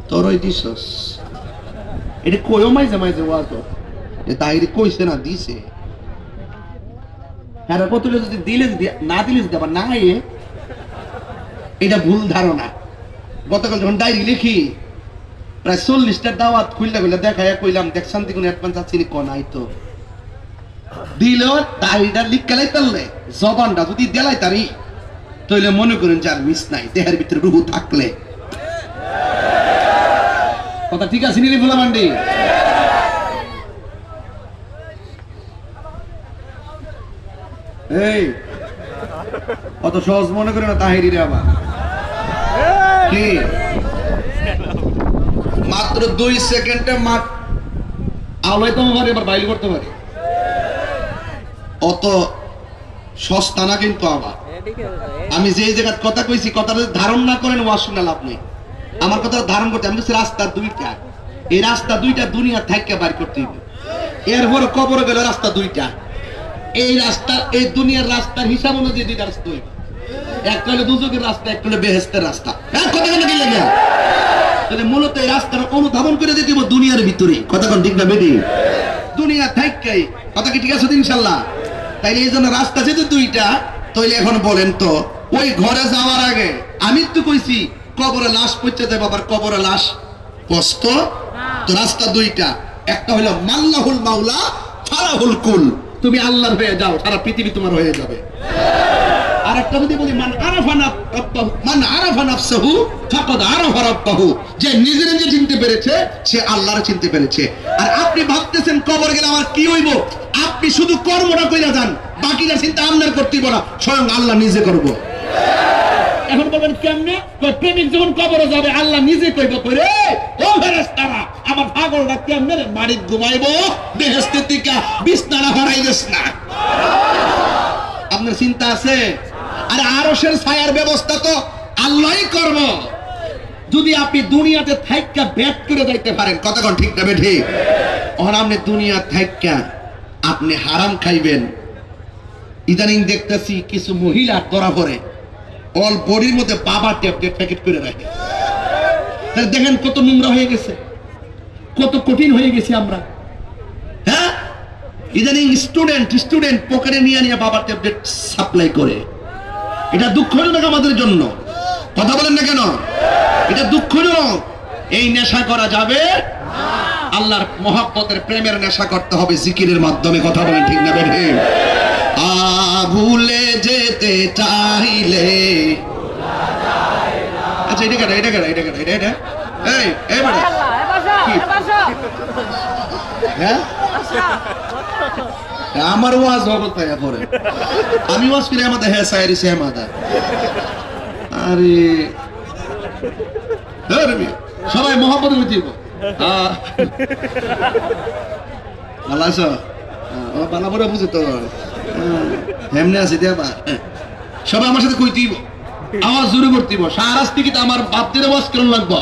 তোরই দিছস এটা কইও মাইজে মাইজে ওয়াজ এ তাইরে কইছে না দিছে হ্যাঁ কত যদি দিলে না দিলে যদি আবার না এটা ভুল ধারণা গতকাল যখন ডায়েরি লিখি প্রায় 40টা দাওয়াত খুললে খুললে দেখায় কইলাম দেখ শান্তি কোন অ্যাডভান্স আছে নি কোন আইতো দিল ডায়েরিটা লিখে লাইতালে জবানটা যদি দেলাই তারি তাইলে মনে করেন যার মিস নাই দেহের ভিতরে রূহ থাকলে কথা ঠিক আছে নিলি ফুলা মান্ডি এই অত সহজ মনে করে না তাহিরি রে আবার কি মাত্র 2 সেকেন্ডে আওলাই তো পারে এবার বাইল করতে পারে অত সস্তা না কিন্তু আবার আমি যে জায়গার কথা কইছি কথাটা ধারণ না করেন ওয়াজ শুনে লাভ নেই আমার কথা ধারণ করতে আমি রাস্তা দুইটা এই রাস্তা দুইটা দুনিয়া থেকে বাইর করতে হবে এরপর কবরে গেল রাস্তা দুইটা এই রাস্তা এই দুনিয়ার রাস্তার হিসাব অনুযায়ী দুইটা রাস্তা হইবে একটা হলো দুজকের রাস্তা একটা হলো বেহেশতের রাস্তা হ্যাঁ কথা কেন কি লাগে তাহলে মূলত এই রাস্তাটা অনুধাবন করে দিতে হবে দুনিয়ার ভিতরে কথা কোন ঠিক না বেদি দুনিয়া থাককেই কথা কি ঠিক আছে ইনশাআল্লাহ তাইলে এই জন্য রাস্তা যেহেতু দুইটা তাইলে এখন বলেন তো ওই ঘরে যাওয়ার আগে আমি তো কইছি কবরে লাশ পৌঁছে যাবে আবার কবরে লাশ কষ্ট তো রাস্তা দুইটা একটা হলো মাল্লাহুল মাওলা ফারাহুল কুল তুমি আল্লাহর হয়ে যাও সারা পৃথিবী তোমার হয়ে যাবে আর একটা যদি বলি মান আরাফা নাফসাহু ফাকাদ আরাফা রাব্বাহু যে নিজে নিজে চিনতে পেরেছে সে আল্লাহর চিনতে পেরেছে আর আপনি ভাবতেছেন কবর গেলে আমার কি হইব আপনি শুধু কর্মটা কইরা যান বাকিটা চিন্তা আপনার করতে বলা স্বয়ং আল্লাহ নিজে করব এখন বলবেন কেমনে প্রেমিক যখন কবরে যাবে আল্লাহ নিজে কইব করে ও ফেরেশতারা আমার পাগলটা কেমনে বাড়ি ঘুমাইবো বেহেশতে থেকে বিছানা হারাইবেস না আপনার চিন্তা আছে আর আরশের ছায়ার ব্যবস্থা তো আল্লাহই করব যদি আপনি দুনিয়াতে থাইক্কা ব্যাট করে যাইতে পারেন কতক্ষণ ঠিক না ঠিক এখন আপনি দুনিয়া থাইক্কা আপনি হারাম খাইবেন ইদানিং দেখতেছি কিছু মহিলা ধরা পড়ে অল বডির মধ্যে বাবা ট্যাবলেট প্যাকেট করে রাখে তাহলে দেখেন কত নোংরা হয়ে গেছে কত কঠিন হয়ে গেছে আমরা হ্যাঁ ইদানিং স্টুডেন্ট পকেটে নিয়ে নিয়ে বাবা ট্যাবলেট সাপ্লাই করে এটা দুঃখজনক আমাদের জন্য কথা বলেন না কেন এটা দুঃখজনক এই নেশা করা যাবে আল্লাহর মহব্বতের প্রেমের নেশা করতে হবে জিকিরের মাধ্যমে কথা বলেন ঠিক না বেঠে ভুলে যেতে চাইলে আচ্ছা এটা কেন এটা এই এই বড় হ্যাঁ আমার ওয়াজ অবস্থা পরে আমি ওয়াজ করে আমাদের হ্যাঁ সাইরি সে মাদা আরে সবাই মহব্বত হইতে ভালো আছো বালা বড় বুঝে তো এমনি আছে দেবা সবাই আমার সাথে কইতেইব আওয়াজ জোরে করতেইব সারাস থেকে তো আমার বাপ দিলে ওয়াজ কেন লাগবো